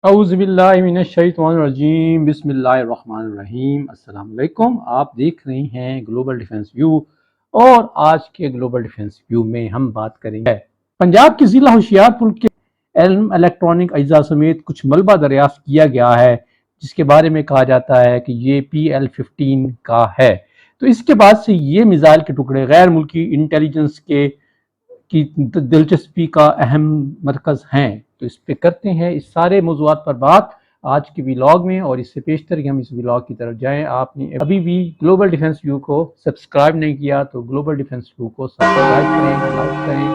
اعوذ باللہ من الشیطان الرجیم، بسم اللہ الرحمن الرحیم۔ السلام علیکم، آپ دیکھ رہے ہیں گلوبل ڈیفنس ویو، اور آج کے گلوبل ڈیفنس ویو میں ہم بات کریں گے پنجاب کے ضلع ہوشیارپور کے علم الیکٹرانک اجزاء سمیت کچھ ملبہ دریافت کیا گیا ہے، جس کے بارے میں کہا جاتا ہے کہ یہ PL-15 کا ہے۔ تو اس کے بعد سے یہ میزائل کے ٹکڑے غیر ملکی انٹیلیجنس کی دلچسپی کا اہم مرکز ہیں۔ تو اس پہ کرتے ہیں اس سارے موضوعات پر بات آج کے ویلاگ میں، اور اس سے پیشتر کہ ہم اس ویلاگ کی طرف جائیں، آپ نے ابھی بھی گلوبل ڈیفنس ویو کو سبسکرائب نہیں کیا تو گلوبل ڈیفنس ویو کو سبسکرائب کریں، لائک کریں،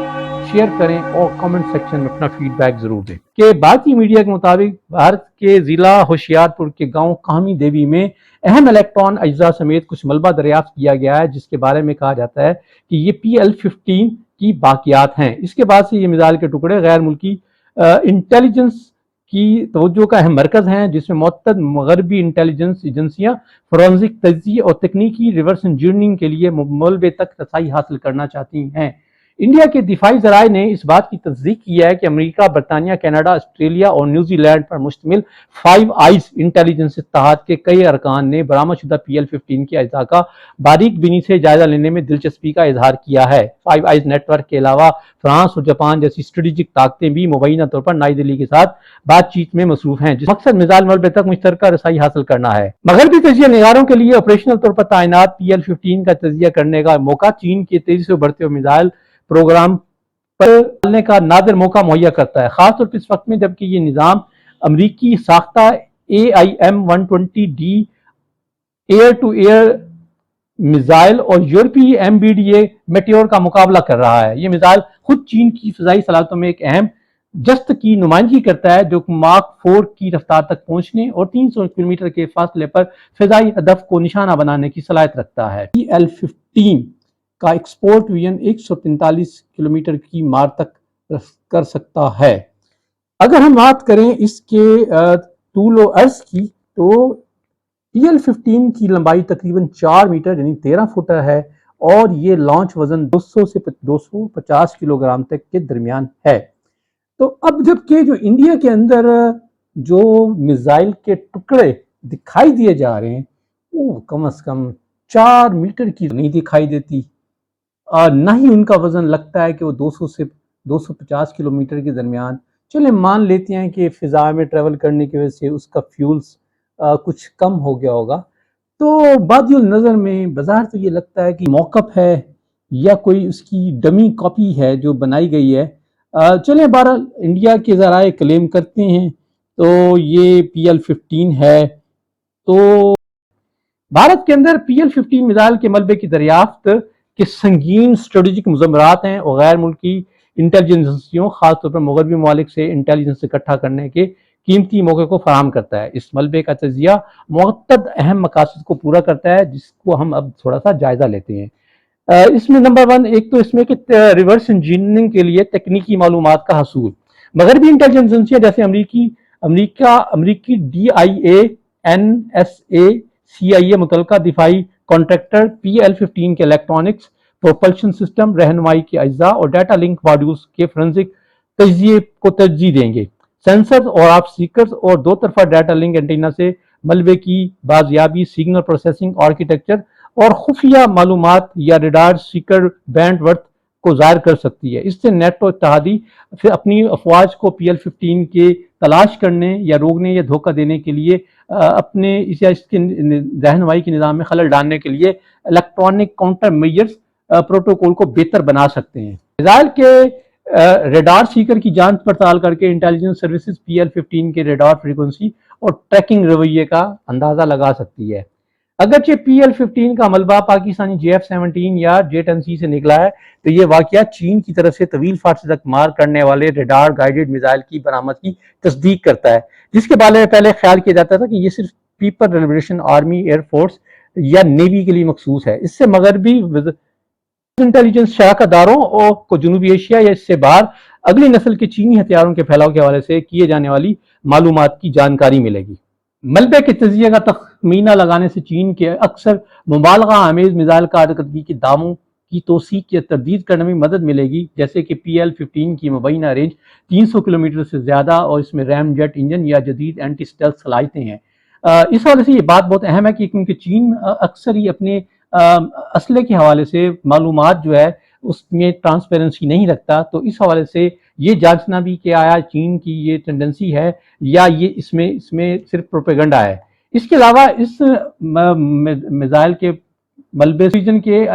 شیئر کریں، اور کامنٹ سیکشن میں اپنا فیڈ بیک ضرور دیں۔ کہ بھارتی میڈیا کے مطابق بھارت کے ضلع ہوشیارپور کے گاؤں کامی دیوی میں اہم الیکٹران اجزاء سمیت کچھ ملبہ دریافت کیا گیا ہے، جس کے بارے میں کہا جاتا ہے کہ یہ PL-15 کی باقیات ہیں۔ اس کے بعد سے یہ میزائل کے ٹکڑے غیر ملکی انٹیلیجنس کی توجہ کا اہم مرکز ہیں، جس میں متعدد مغربی انٹیلیجنس ایجنسیاں فورنزک تجزیے اور تکنیکی ریورس انجینئرنگ کے لیے ملبے تک رسائی حاصل کرنا چاہتی ہیں۔ انڈیا کے دفاعی ذرائع نے اس بات کی تصدیق کی ہے کہ امریکہ، برطانیہ، کینیڈا، آسٹریلیا اور نیوزی لینڈ پر مشتمل فائیو آئیز انٹیلیجنس اتحاد کے کئی ارکان نے برآمد شدہ PL-15 کے اجزاء کا باریک بینی سے جائزہ لینے میں دلچسپی کا اظہار کیا ہے۔ فائیو آئیز نیٹ ورک کے علاوہ فرانس اور جاپان جیسی اسٹریٹجک طاقتیں بھی مبینہ طور پر نئی دہلی کے ساتھ بات چیت میں مصروف ہیں، جس مقصد میزائل ملبے تک مشترکہ رسائی حاصل کرنا ہے۔ مغربی تجزیہ نگاروں کے لیے آپریشنل طور پر تعینات PL-15 کا تجزیہ کرنے کا موقع چین کے تیزی سے بڑھتے ہوئے میزائل پروگرام پر ڈالنے کا نادر موقع مہیا کرتا ہے، خاص طور پر اس وقت میں جبکہ یہ نظام امریکی ساختہ AIM-120D year to year missile اور یورپی MBDA میٹیور کا مقابلہ کر رہا ہے۔ یہ میزائل خود چین کی فضائی صلاحیتوں میں ایک اہم جست کی نمائندگی کرتا ہے، جو ماک 4 کی رفتار تک پہنچنے اور 300 کلومیٹر کے فاصلے پر فضائی ہدف کو نشانہ بنانے کی صلاحیت رکھتا ہے۔ PL-15 کا ایکسپورٹ ویژن 145 کلومیٹر کی مار تک کر سکتا ہے۔ اگر ہم بات کریں اس کے طول و عرض کی، تو PL-15 کی لمبائی تقریباً 4 میٹر یعنی 13 فٹ ہے، اور یہ لانچ وزن 200 سے 250 کلو گرام تک کے درمیان ہے۔ تو اب جبکہ جو انڈیا کے اندر جو میزائل کے ٹکڑے دکھائی دیے جا رہے ہیں وہ کم از کم 4 میٹر کی نہیں دکھائی دیتی، اور نہ ہی ان کا وزن لگتا ہے کہ وہ 200 سے 250 کلومیٹر کے درمیان۔ چلیں مان لیتے ہیں کہ فضا میں ٹریول کرنے کی وجہ سے اس کا فیولز کچھ کم ہو گیا ہوگا، تو بادی النظر میں بظاہر تو یہ لگتا ہے کہ موقف ہے یا کوئی اس کی ڈمی کاپی ہے جو بنائی گئی ہے۔ چلیں بہرحال انڈیا کے ذرائع کلیم کرتے ہیں تو یہ PL-15 ہے۔ تو بھارت کے اندر PL-15 میزائل کے ملبے کی دریافت کے سنگین اسٹریٹجک مضمرات ہیں، اور غیر ملکی انٹیلیجنس ایجنسیوں خاص طور پر مغربی ممالک سے انٹیلیجنس اکٹھا کرنے کے قیمتی موقع کو فراہم کرتا ہے۔ اس ملبے کا تجزیہ متعدد اہم مقاصد کو پورا کرتا ہے، جس کو ہم اب تھوڑا سا جائزہ لیتے ہیں۔ اس میں نمبر 1 ایک تو اس میں کہ ریورس انجینئرنگ کے لیے تکنیکی معلومات کا حصول۔ مغربی انٹیلیجنس ایجنسیاں جیسے امریکی DIA، NSA، CIA متعلقہ دفاعی کنٹریکٹر PL-15 کے الیکٹرانکس، پروپلشن سسٹم، رہنمائی کے اجزاء اور ڈیٹا لنک ماڈیولز کے فورنزک تجزیے کو ترجیح دیں گے۔ سینسرز اور آپ سیکرز اور دو طرفہ ڈیٹا لنک اینٹینا سے ملبے کی بازیابی، سگنل پروسیسنگ آرکیٹیکچر اور خفیہ معلومات یا ریڈار سیکر بینڈ ورتھ کو ظاہر کر سکتی ہے۔ اس سے نیٹو اتحادی اپنی افواج کو PL-15 کے تلاش کرنے یا روکنے یا دھوکہ دینے کے لیے اپنے اس کے رہنمائی کے نظام میں خلل ڈالنے کے لیے الیکٹرانک کاؤنٹر میجرز پروٹوکول کو بہتر بنا سکتے ہیں۔ میزائل کے ریڈار سیکر کی جانچ پڑتال کر کے انٹیلیجنس سروسز PL-15 کے ریڈار فریکوینسی اور ٹریکنگ رویے کا اندازہ لگا سکتی ہے۔ اگرچہ PL-15 کا ملبہ پاکستانی JF-17 یا J-10C سے نکلا ہے، تو یہ واقعہ چین کی طرف سے طویل فاصلے تک مار کرنے والے ریڈار گائیڈڈ میزائل کی برآمد کی تصدیق کرتا ہے، جس کے بارے میں پہلے خیال کیا جاتا تھا کہ یہ صرف people liberation army, air force یا نیوی کے لیے مخصوص ہے۔ اس سے مغربی انٹیلیجنس شراکت داروں کو جنوبی ایشیا یا اس سے باہر اگلی نسل کے چینی ہتھیاروں کے پھیلاؤ کے حوالے سے کیے جانے والی معلومات کی جانکاری ملے گی۔ ملبے کے تجزیے کا تخمینہ لگانے سے چین کے اکثر مبالغہ آمیز میزائل کارکردگی کے دعووں کی توسیع کی تردید کرنے میں مدد ملے گی، جیسے کہ PL-15 کی مبینہ رینج 300 کلومیٹر سے زیادہ اور اس میں ریم جیٹ انجن یا جدید اینٹی اسٹیلتھ صلاحیتیں ہیں۔ اس حوالے سے یہ بات بہت اہم ہے کہ کیونکہ چین اکثر ہی اپنے اسلحے کے حوالے سے معلومات جو ہے اس میں ٹرانسپیرنسی نہیں رکھتا، تو اس حوالے سے یہ جانچنا بھی کہ آیا چین کی یہ ٹینڈنسی ہے یا یہ اس میں صرف پروپیگنڈا ہے۔ اس کے علاوہ اس میزائل کے ملبے ریجن کے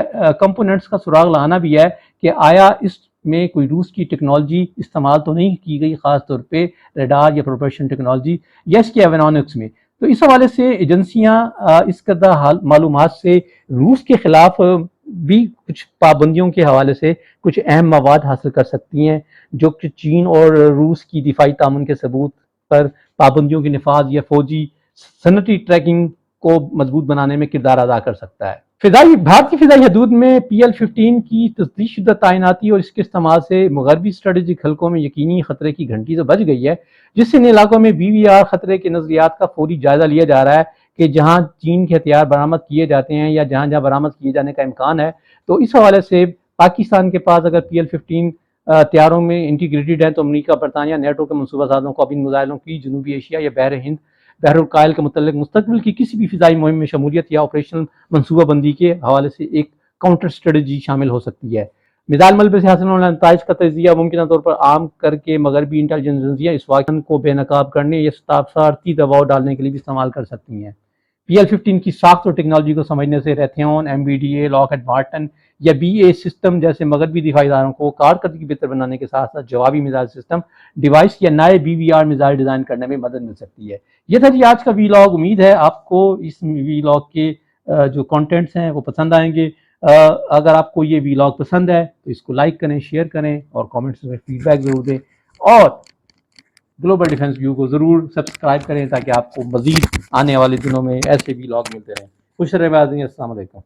کمپوننٹس کا سراغ لانا بھی ہے کہ آیا اس میں کوئی روس کی ٹیکنالوجی استعمال تو نہیں کی گئی، خاص طور پہ ریڈار یا پروپلشن ٹیکنالوجی یا اس کے ایونونکس میں۔ تو اس حوالے سے ایجنسیاں اس قدر معلومات سے روس کے خلاف بھی کچھ پابندیوں کے حوالے سے کچھ اہم مواد حاصل کر سکتی ہیں، جو کہ چین اور روس کی دفاعی تعاون کے ثبوت پر پابندیوں کے نفاذ یا فوجی صنعتی ٹریکنگ کو مضبوط بنانے میں کردار ادا کر سکتا ہے۔ بھارت کی فضائی حدود میں PL-15 کی تجدید شدہ تعیناتی اور اس کے استعمال سے مغربی اسٹریٹجک حلقوں میں یقینی خطرے کی گھنٹی تو بج گئی ہے، جس سے ان علاقوں میں BVR خطرے کے نظریات کا فوری جائزہ لیا جا رہا ہے کہ جہاں چین کے ہتھیار برآمد کیے جاتے ہیں یا جہاں برآمد کیے جانے کا امکان ہے۔ تو اس حوالے سے پاکستان کے پاس اگر PL-15 تیاروں میں انٹیگریٹڈ ہیں تو امریکہ، برطانیہ، نیٹو کے منصوبہ سازوں کو اب ان میزائلوں کی جنوبی ایشیا یا بحر ہند، بحر الکاہل کے متعلق مستقبل کی کسی بھی فضائی مہم میں شمولیت یا آپریشنل منصوبہ بندی کے حوالے سے ایک کاؤنٹر اسٹریٹجی شامل ہو سکتی ہے۔ میزائل ملبے سے حاصل ہونے والے نتائج کا تجزیہ ممکنہ طور پر عام کر کے مغربی انٹیلیجنس ایجنسیاں اس واقعے کو بے نقاب کرنے یا سفارتی دباؤ ڈالنے کے لیے بھی استعمال کر سکتی ہیں۔ PL-15 کی ساخت اور ٹیکنالوجی کو سمجھنے سے Raytheon, MBDA، lock head Martin یا BAE سسٹم جیسے مغربی دفاعی اداروں کو کارکردگی بہتر بنانے کے ساتھ ساتھ جوابی میزائل سسٹم، ڈیوائس یا نئے BVR میزائل ڈیزائن کرنے میں مدد مل سکتی ہے۔ یہ تھا جی آج کا ویلاگ۔ امید ہے آپ کو اس ویلاگ کے جو کانٹینٹس ہیں وہ پسند آئیں گے۔ اگر آپ کو یہ ویلاگ پسند ہے تو اس کو لائک کریں، شیئر کریں اور کامنٹس میں فیڈ بیک ضرور دیں، اور گلوبل ڈیفنس ویو کو ضرور سبسکرائب کریں تاکہ آپ کو مزید آنے والے دنوں میں ایسے ویلاگ ملتے رہیں۔ خوش رہیں۔ السلام علیکم۔